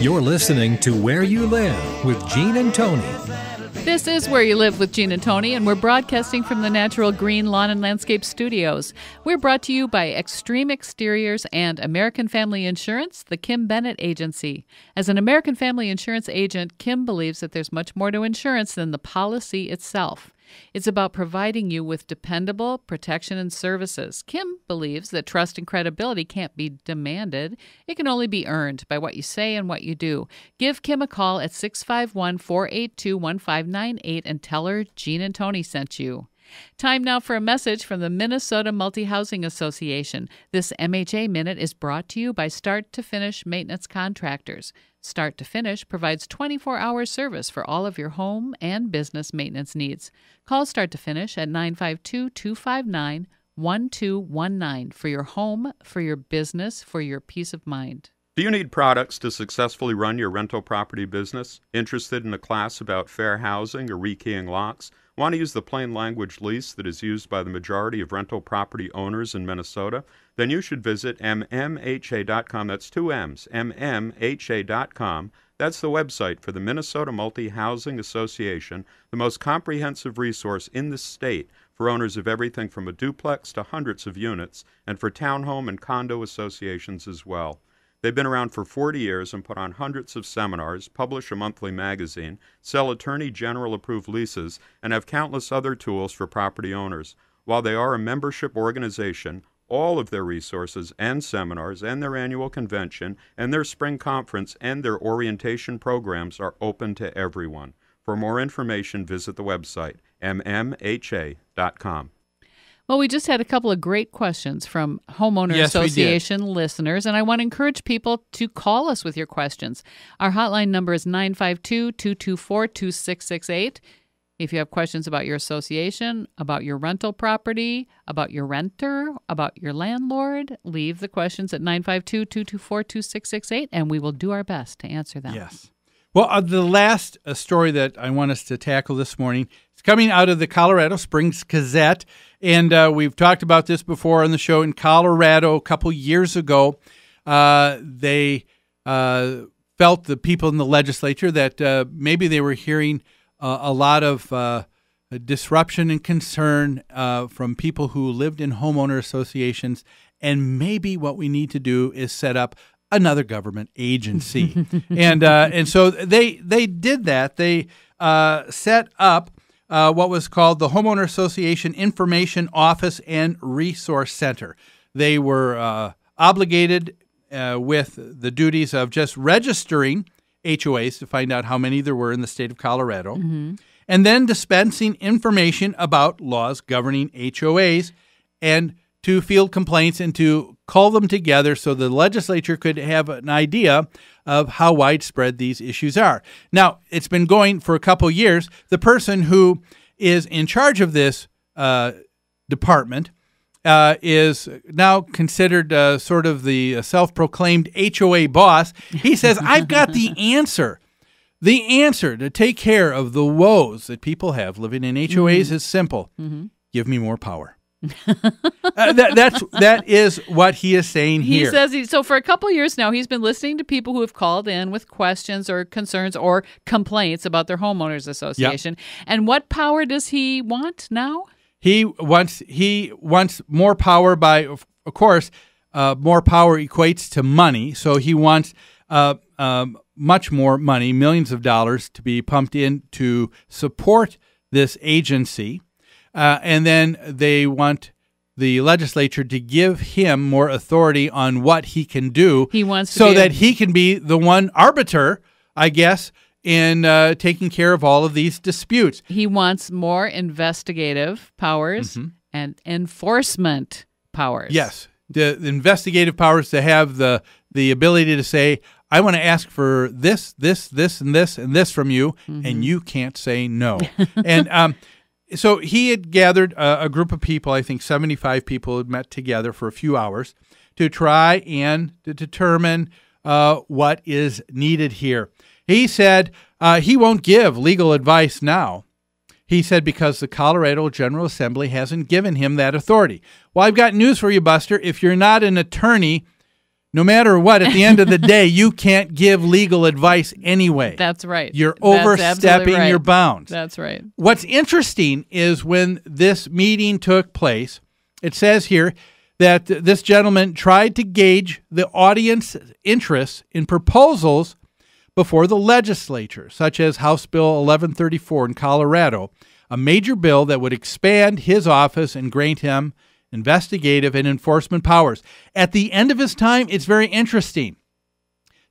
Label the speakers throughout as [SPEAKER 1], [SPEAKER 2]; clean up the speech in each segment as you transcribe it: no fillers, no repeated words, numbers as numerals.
[SPEAKER 1] You're listening to Where You Live with Gene and Tony.
[SPEAKER 2] This is Where You Live with Gene and Tony, and we're broadcasting from the Natural Green Lawn and Landscape Studios. We're brought to you by Extreme Exteriors and American Family Insurance, the Kim Bennett Agency. As an American Family Insurance agent, Kim believes that there's much more to insurance than the policy itself. It's about providing you with dependable protection and services. Kim believes that trust and credibility can't be demanded. It can only be earned by what you say and what you do. Give Kim a call at 651-482-1598 and tell her Gene and Tony sent you. Time now for a message from the Minnesota Multi-Housing Association. This MHA Minute is brought to you by Start to Finish Maintenance Contractors. Start to Finish provides 24-hour service for all of your home and business maintenance needs. Call Start to Finish at 952-259-1219 for your home, for your business, for your peace of mind.
[SPEAKER 3] Do you need products to successfully run your rental property business? Interested in a class about fair housing or rekeying locks? Want to use the plain language lease that is used by the majority of rental property owners in Minnesota? Then you should visit mmha.com. That's two M's, mmha.com. That's the website for the Minnesota Multi-Housing Association, the most comprehensive resource in the state for owners of everything from a duplex to hundreds of units, and for townhome and condo associations as well. They've been around for 40 years and put on hundreds of seminars, publish a monthly magazine, sell Attorney General approved leases, and have countless other tools for property owners. While they are a membership organization, all of their resources and seminars and their annual convention and their spring conference and their orientation programs are open to everyone. For more information, visit the website, mmha.com.
[SPEAKER 2] Well, we just had a couple of great questions from Homeowner Association listeners, and I want to encourage people to call us with your questions. Our hotline number is 952-224-2668. If you have questions about your association, about your rental property, about your renter, about your landlord, leave the questions at 952-224-2668, and we will do our best to answer them.
[SPEAKER 4] Yes. Well, the last story that I want us to tackle this morning is coming out of the Colorado Springs Gazette, and we've talked about this before on the show. In Colorado a couple years ago, they felt, the people in the legislature, that maybe they were hearing a lot of disruption and concern from people who lived in homeowner associations, and maybe what we need to do is set up another government agency. and so they did that. They set up what was called the Homeowner Association Information Office and Resource Center. They were obligated with the duties of just registering HOAs to find out how many there were in the state of Colorado, and then dispensing information about laws governing HOAs, and to field complaints and to call them together so the legislature could have an idea of how widespread these issues are. Now, it's been going for a couple years. The person who is in charge of this department is now considered sort of the self-proclaimed HOA boss. He says, I've got the answer. The answer to take care of the woes that people have living in HOAs is simple. Give me more power. That is what he is saying here.
[SPEAKER 2] He says so for a couple of years now, he's been listening to people who have called in with questions or concerns or complaints about their homeowners association. Yep. And what power does he want now?
[SPEAKER 4] He wants more power by, of course, more power equates to money. So he wants much more money, millions of dollars, to be pumped in to support this agency. And then they want the legislature to give him more authority on what he can do.
[SPEAKER 2] He wants to
[SPEAKER 4] so that he can be the one arbiter, I guess, in taking care of all of these disputes.
[SPEAKER 2] He wants more investigative powers and enforcement powers.
[SPEAKER 4] Yes, the investigative powers, to have the ability to say, I want to ask for this, and this from you, and you can't say no. And so he had gathered a group of people, I think 75 people had met together for a few hours to try and to determine what is needed here. He said he won't give legal advice now. He said because the Colorado General Assembly hasn't given him that authority. Well, I've got news for you, Buster. If you're not an attorney, no matter what, at the end of the day, you can't give legal advice anyway.
[SPEAKER 2] That's right.
[SPEAKER 4] You're
[SPEAKER 2] That's
[SPEAKER 4] overstepping
[SPEAKER 2] absolutely right.
[SPEAKER 4] your bounds.
[SPEAKER 2] That's right.
[SPEAKER 4] What's interesting is when this meeting took place, it says here that this gentleman tried to gauge the audience's interest in proposals before the legislature, such as House Bill 1134 in Colorado, a major bill that would expand his office and grant him investigative and enforcement powers. At the end of his time, it's very interesting.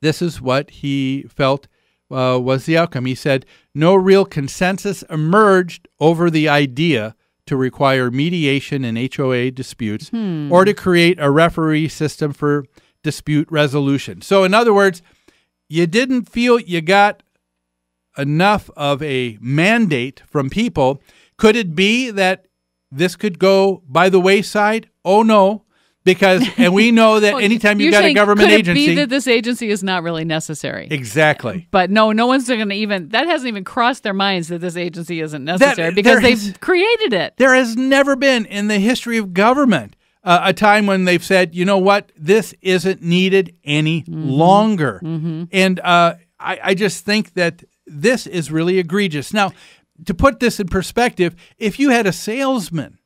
[SPEAKER 4] This is what he felt was the outcome. He said, no real consensus emerged over the idea to require mediation in HOA disputes or to create a referee system for dispute resolution. So in other words, you didn't feel you got enough of a mandate from people. Could it be that this could go by the wayside? Oh, no. And we know that anytime you've got a government agency.
[SPEAKER 2] Could it be that this agency is not really necessary?
[SPEAKER 4] Exactly.
[SPEAKER 2] But no one's going to even, that hasn't even crossed their minds that this agency isn't necessary because they've created it.
[SPEAKER 4] There has never been in the history of government a time when they've said, you know what, this isn't needed any longer. And I just think that this is really egregious. Now, to put this in perspective, if you had a salesman,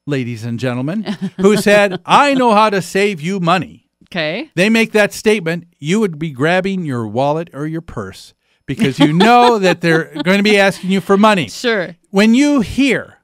[SPEAKER 4] ladies and gentlemen, who said, I know how to save you money.
[SPEAKER 2] Okay.
[SPEAKER 4] They make that statement, you would be grabbing your wallet or your purse because you know that they're going to be asking you for money.
[SPEAKER 2] Sure.
[SPEAKER 4] When you hear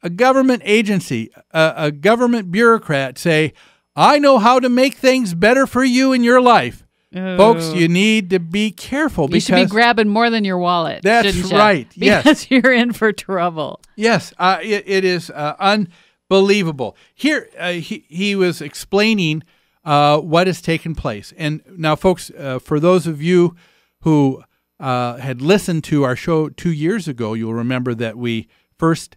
[SPEAKER 4] a government agency, a government bureaucrat say, I know how to make things better for you in your life, folks, you need to be careful.
[SPEAKER 2] You should be grabbing more than your wallet.
[SPEAKER 4] That's right.
[SPEAKER 2] Because you're in for trouble.
[SPEAKER 4] Yes, it is unbelievable. Here, he was explaining what has taken place. And now, folks, for those of you who had listened to our show 2 years ago, you'll remember that we first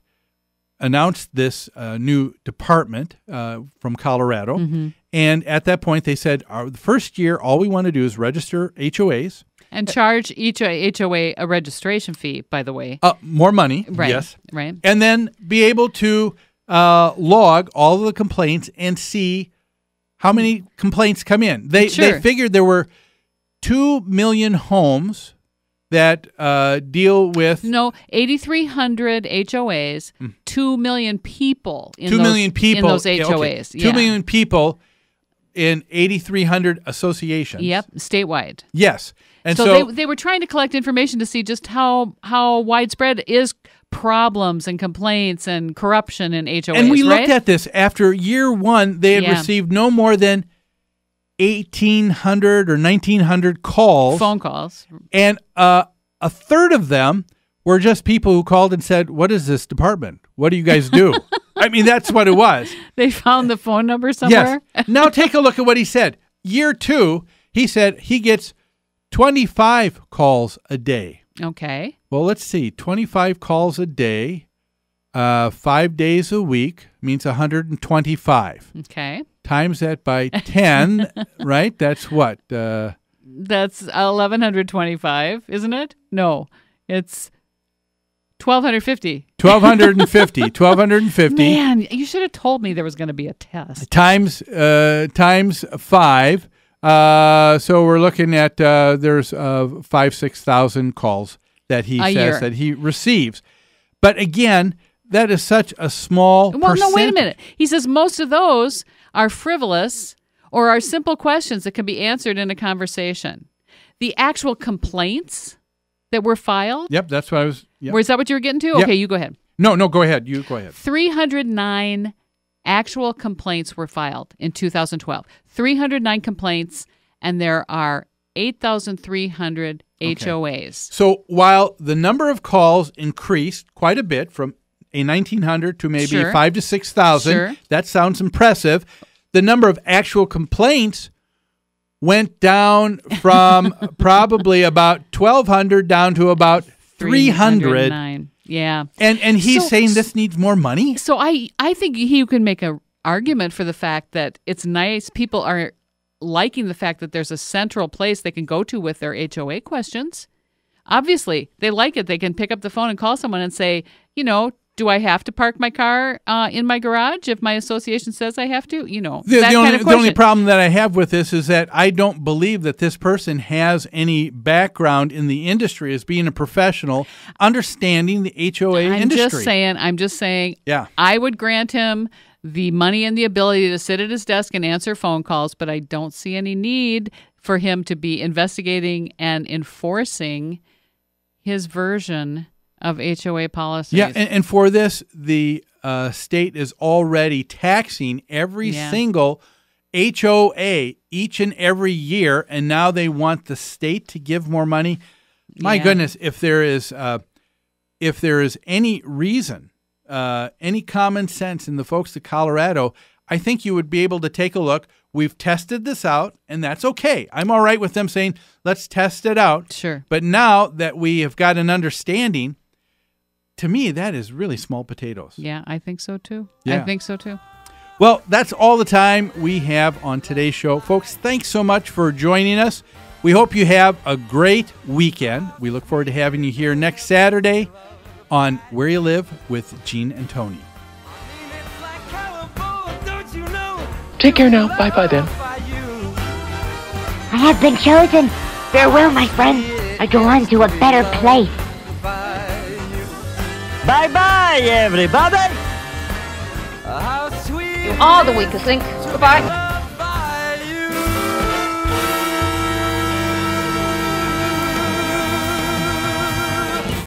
[SPEAKER 4] announced this new department from Colorado. And at that point, they said, the first year, all we want to do is register HOAs.
[SPEAKER 2] And charge each HOA a registration fee, by the way.
[SPEAKER 4] More money,
[SPEAKER 2] right,
[SPEAKER 4] yes.
[SPEAKER 2] Right.
[SPEAKER 4] And then be able to log all of the complaints and see how many complaints come in. They figured there were 2 million homes that deal with...
[SPEAKER 2] No, 8,300 HOAs, 2 million people in
[SPEAKER 4] 2 million people
[SPEAKER 2] in those HOAs.
[SPEAKER 4] Okay. 2 million people in 8,300 associations.
[SPEAKER 2] Yep, statewide.
[SPEAKER 4] Yes. And
[SPEAKER 2] so they were trying to collect information to see just how widespread is problems and complaints and corruption in HOAs,
[SPEAKER 4] and we
[SPEAKER 2] right?
[SPEAKER 4] looked at this. After year one, they had received no more than 1,800 or 1,900 calls.
[SPEAKER 2] Phone calls.
[SPEAKER 4] And a third of them were just people who called and said, what is this department? What do you guys do? I mean, that's what it was.
[SPEAKER 2] They found the phone number somewhere?
[SPEAKER 4] Yes. Now take a look at what he said. Year two, he said he gets 25 calls a day.
[SPEAKER 2] Okay.
[SPEAKER 4] Well, let's see. 25 calls a day, 5 days a week means 125.
[SPEAKER 2] Okay.
[SPEAKER 4] Times that by 10, right? That's what?
[SPEAKER 2] That's 1,125, isn't it? No, it's 1,250.
[SPEAKER 4] 1,250. 1,250.
[SPEAKER 2] Man, you should have told me there was going to be a test.
[SPEAKER 4] Times 5. So we're looking at there's 5,000-6,000 calls that he says that he receives. But again, that is such a small percentage.
[SPEAKER 2] No, wait a minute. He says most of those are frivolous or are simple questions that can be answered in a conversation. The actual complaints that were filed?
[SPEAKER 4] Yep, that's what I was... Yep.
[SPEAKER 2] Is that what you were getting to?
[SPEAKER 4] Yep.
[SPEAKER 2] Okay, you go ahead.
[SPEAKER 4] No, go ahead. You go ahead.
[SPEAKER 2] 309 actual complaints were filed in 2012. 309 complaints, and there are 8,300 HOAs.
[SPEAKER 4] So while the number of calls increased quite a bit from a 1,900 to maybe 5,000 to 6,000, that sounds impressive. The number of actual complaints went down from probably about 1,200 down to about 300.
[SPEAKER 2] Yeah.
[SPEAKER 4] And he's saying this needs more money?
[SPEAKER 2] So I think you can make an argument for the fact that it's nice. People are liking the fact that there's a central place they can go to with their HOA questions. Obviously, they like it. They can pick up the phone and call someone and say, Do I have to park my car in my garage if my association says I have to? You know,
[SPEAKER 4] The
[SPEAKER 2] that kind of
[SPEAKER 4] the
[SPEAKER 2] question.
[SPEAKER 4] only problem that I have with this is that I don't believe that this person has any background in the industry as being a professional, understanding the HOA industry.
[SPEAKER 2] I'm just saying.
[SPEAKER 4] Yeah.
[SPEAKER 2] I would grant him the money and the ability to sit at his desk and answer phone calls, but I don't see any need for him to be investigating and enforcing his version of HOA policies.
[SPEAKER 4] Yeah, and for this, the state is already taxing every single HOA each and every year, and now they want the state to give more money. My goodness, if there is any reason, any common sense in the folks of Colorado, I think you would be able to take a look. We've tested this out, and that's okay. I'm all right with them saying, let's test it out.
[SPEAKER 2] Sure.
[SPEAKER 4] But now that we have got an understanding, to me, that is really small potatoes.
[SPEAKER 2] Yeah, I think so too.
[SPEAKER 4] Yeah.
[SPEAKER 2] I think so too.
[SPEAKER 4] Well, that's all the time we have on today's show. Folks, thanks so much for joining us. We hope you have a great weekend. We look forward to having you here next Saturday on Where You Live with Gene and Tony.
[SPEAKER 5] Take care now. Bye-bye then.
[SPEAKER 6] I have been chosen. Farewell, my friend. I go on to a better place.
[SPEAKER 7] Bye-bye, everybody!
[SPEAKER 8] You are the weakest link. Goodbye.